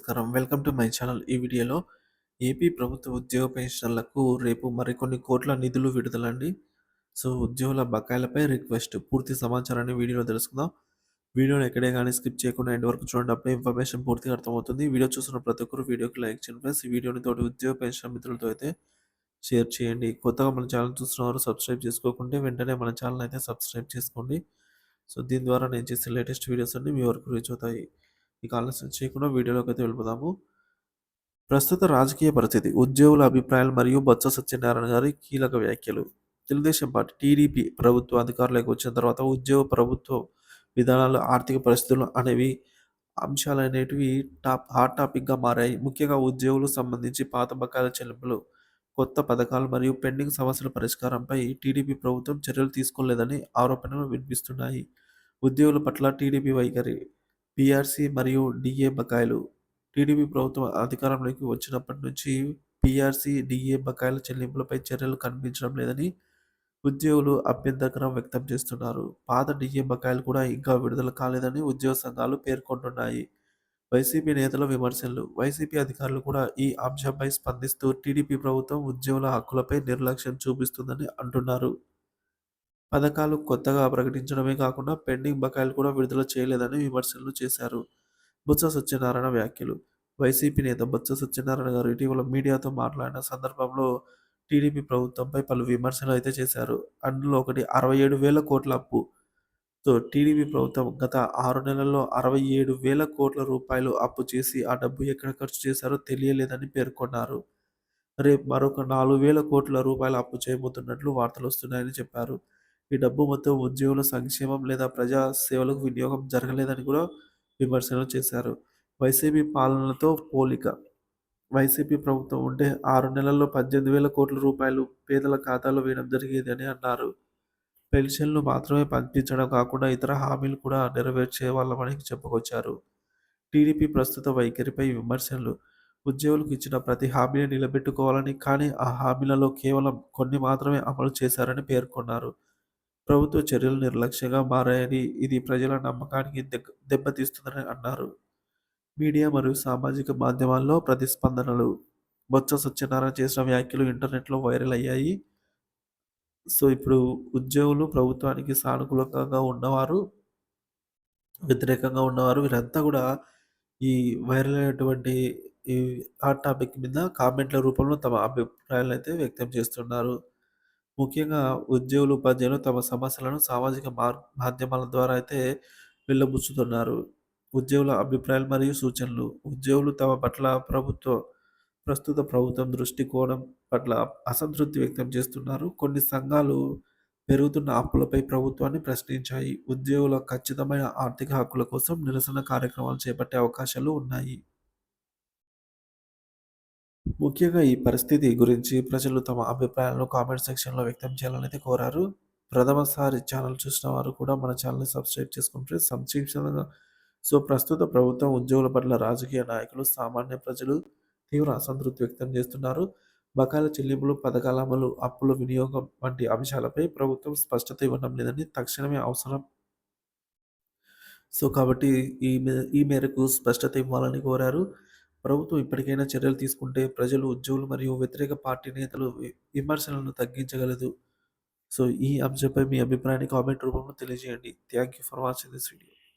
నమస్కారం. Welcome to my channel. ఈ వీడియోలో ఏపీ ప్రభుత్వ ఉద్యోగ పెన్షనర్లకు రేపు మరికొన్ని కోట్ల నిధులు విడుదలండి. సో, ఉద్యోగుల బకాయిలపై రిక్వెస్ట్. పూర్తి సమాచారాన్ని వీడియోలో తెలుసుకుందాం. వీడియోని ఎక్కడే గాని స్కిప్ చేయకుండా ఎండ్ వరకు చూడండి. అప్పుడే ఇన్ఫర్మేషన్ పూర్తిగా అర్థమవుతుంది. వీడియో చూస్తున్న ప్రతి ఒక్కరు వీడియోకి లైక్ చేయండి ఫ్రెండ్స్. ఈ వీడియోని తోటి ఉద్యోగ పెన్షన్ మిత్రులతో అయితే షేర్ చేయండి. కొత్తగా మన ఛానల్ చూస్తున్నవారు సబ్స్క్రైబ్ చేసుకోకుంటే వెంటనే మన ఛానల్ అయితే సబ్స్క్రైబ్ చేసుకోండి. సో, దీని ద్వారా నేను చేసే లేటెస్ట్ వీడియోస్ అన్నీ మీ వరకు రీచ్ అవుతాయి. ఇక ఆలస్యం చేయకుండా వీడియోలోకైతే వెళ్ళిపోదాము. ప్రస్తుత రాజకీయ పరిస్థితి, ఉద్యోగుల అభిప్రాయాలు మరియు బొత్స సత్యనారాయణ గారి కీలక వ్యాఖ్యలు. తెలుగుదేశం పార్టీ టీడీపీ ప్రభుత్వ అధికారంలోకి వచ్చిన తర్వాత ఉద్యోగ ప్రభుత్వ విధానాలు, ఆర్థిక పరిస్థితులు అనేవి అంశాలనేటివి హాట్ టాపిక్‌గా మారాయి. ముఖ్యంగా ఉద్యోగులకు సంబంధించి పాత బకాయిల చెల్లింపులు, కొత్త పథకాలు మరియు పెండింగ్ సమస్యల పరిష్కారంపై టీడీపీ ప్రభుత్వం చర్యలు తీసుకోలేదని ఆరోపణలు వినిపిస్తున్నాయి. ఉద్యోగుల పట్ల టీడీపీ వైఖరి, పీఆర్సీ మరియు డీఏ బకాయిలు. టీడీపీ ప్రభుత్వం అధికారంలోకి వచ్చినప్పటి నుంచి పీఆర్సీ, డీఏ బకాయిల చెల్లింపులపై చర్యలు కనిపించడం లేదని ఉద్యోగులు అభ్యంతరం వ్యక్తం చేస్తున్నారు. పాత డీఏ బకాయిలు కూడా ఇంకా విడుదల కాలేదని ఉద్యోగ సంఘాలు పేర్కొంటున్నాయి. వైసీపీ నేతల విమర్శలు. వైసీపీ అధికారులు కూడా ఈ అంశంపై స్పందిస్తూ టీడీపీ ప్రభుత్వం ఉద్యోగుల హక్కులపై నిర్లక్ష్యం చూపిస్తుందని అంటున్నారు. పథకాలు కొత్తగా ప్రకటించడమే కాకుండా పెండింగ్ బకాయిలు కూడా విడుదల చేయలేదని విమర్శలు చేశారు. బొత్స సత్యనారాయణ వ్యాఖ్యలు. వైసీపీ నేత బొత్స సత్యనారాయణ గారు ఇటీవల మీడియాతో మాట్లాడిన సందర్భంలో టీడీపీ ప్రభుత్వంపై పలు విమర్శలు అయితే చేశారు. అందులో ఒకటి 67,000 కోట్ల అప్పు. టీడీపీ ప్రభుత్వం గత 6 నెలల్లో 67,000 కోట్ల రూపాయలు అప్పు చేసి ఆ డబ్బు ఎక్కడ ఖర్చు చేశారో తెలియలేదని పేర్కొన్నారు. రేపు మరొక 4,000 కోట్ల రూపాయల అప్పు చేయబోతున్నట్లు వార్తలొస్తున్నాయని చెప్పారు. ఈ డబ్బు మొత్తం ఉద్యోగుల సంక్షేమం లేదా ప్రజా సేవలకు వినియోగం జరగలేదని కూడా విమర్శలు చేశారు. వైసీపీ పాలనతో పోలిక. వైసీపీ ప్రభుత్వం ఉంటే 6 నెలల్లో 18,000 కోట్ల రూపాయలు పేదల ఖాతాలో వేయడం జరిగేదని అన్నారు. పెన్షన్లు మాత్రమే పంపించడం కాకుండా ఇతర హామీలు కూడా నెరవేర్చేవాళ్ళమని చెప్పుకొచ్చారు. టీడీపీ ప్రస్తుత వైఖరిపై విమర్శలు. ఉద్యోగులకు ఇచ్చిన ప్రతి హామీని నిలబెట్టుకోవాలని, కానీ ఆ హామీలలో కేవలం కొన్ని మాత్రమే అమలు చేశారని పేర్కొన్నారు. ప్రభుత్వ చర్యలు నిర్లక్ష్యంగా మారాయని, ఇది ప్రజల నమ్మకానికి దెబ్బతీస్తుందని అన్నారు. మీడియా మరియు సామాజిక మాధ్యమాల్లో ప్రతిస్పందనలు. బొత్స సత్యనారాయణ చేసిన వ్యాఖ్యలు ఇంటర్నెట్‌లో వైరల్ అయ్యాయి. సో, ఇప్పుడు ఉద్యోగులు, ప్రభుత్వానికి సానుకూలంగా ఉన్నవారు, వ్యతిరేకంగా ఉన్నవారు వీరంతా కూడా ఈ వైరల్ అయినటువంటి ఈ హాట్ టాపిక్ మీద కామెంట్‌ల రూపంలో తమ అభిప్రాయాలనైతే వ్యక్తం చేస్తున్నారు. ముఖ్యంగా ఉద్యోగులు, ఉపాధ్యాయులు తమ సమస్యలను సామాజిక మాధ్యమాల ద్వారా అయితే వెల్లబుచ్చుతున్నారు. ఉద్యోగుల అభిప్రాయాలు మరియు సూచనలు. ఉద్యోగులు తమ పట్ల ప్రస్తుత ప్రభుత్వం దృష్టికోణం పట్ల అసంతృప్తి వ్యక్తం చేస్తున్నారు. కొన్ని సంఘాలు పెరుగుతున్న అప్పులపై ప్రభుత్వాన్ని ప్రశ్నించాయి. ఉద్యోగుల ఖచ్చితమైన ఆర్థిక హక్కుల కోసం నిరసన కార్యక్రమాలు చేపట్టే అవకాశాలు ఉన్నాయి. ముఖ్యంగా ఈ పరిస్థితి గురించి ప్రజలు తమ అభిప్రాయాలను కామెంట్ సెక్షన్‌లో వ్యక్తం చేయాలనైతే కోరారు. ప్రథమసారి ఛానల్ చూసిన వారు కూడా మన ఛానల్‌ని సబ్స్క్రైబ్ చేసుకుంటే సంక్షిప్తంగా. సో, ప్రస్తుత ప్రభుత్వం ఉద్యోగుల పట్ల రాజకీయ నాయకులు, సామాన్య ప్రజలు తీవ్ర అసంతృప్తి వ్యక్తం చేస్తున్నారు. బకాయిల చెల్లింపులు, పథకాల అమలు, అప్పుల వినియోగం వంటి అంశాలపై ప్రభుత్వం స్పష్టత ఇవ్వడం లేదని తక్షణమే అవసరం. సో, కాబట్టి ఈ మేరకు స్పష్టత ఇవ్వాలని కోరారు. ప్రభుత్వం ఇప్పటికైనా చర్యలు తీసుకుంటే ప్రజలు, ఉద్యోగులు మరియు వ్యతిరేక పార్టీ నేతలు విమర్శలను తగ్గించగలదు. సో, ఈ అంశంపై మీ అభిప్రాయాన్ని కామెంట్ రూపంలో తెలియజేయండి. Thank you for watching this video.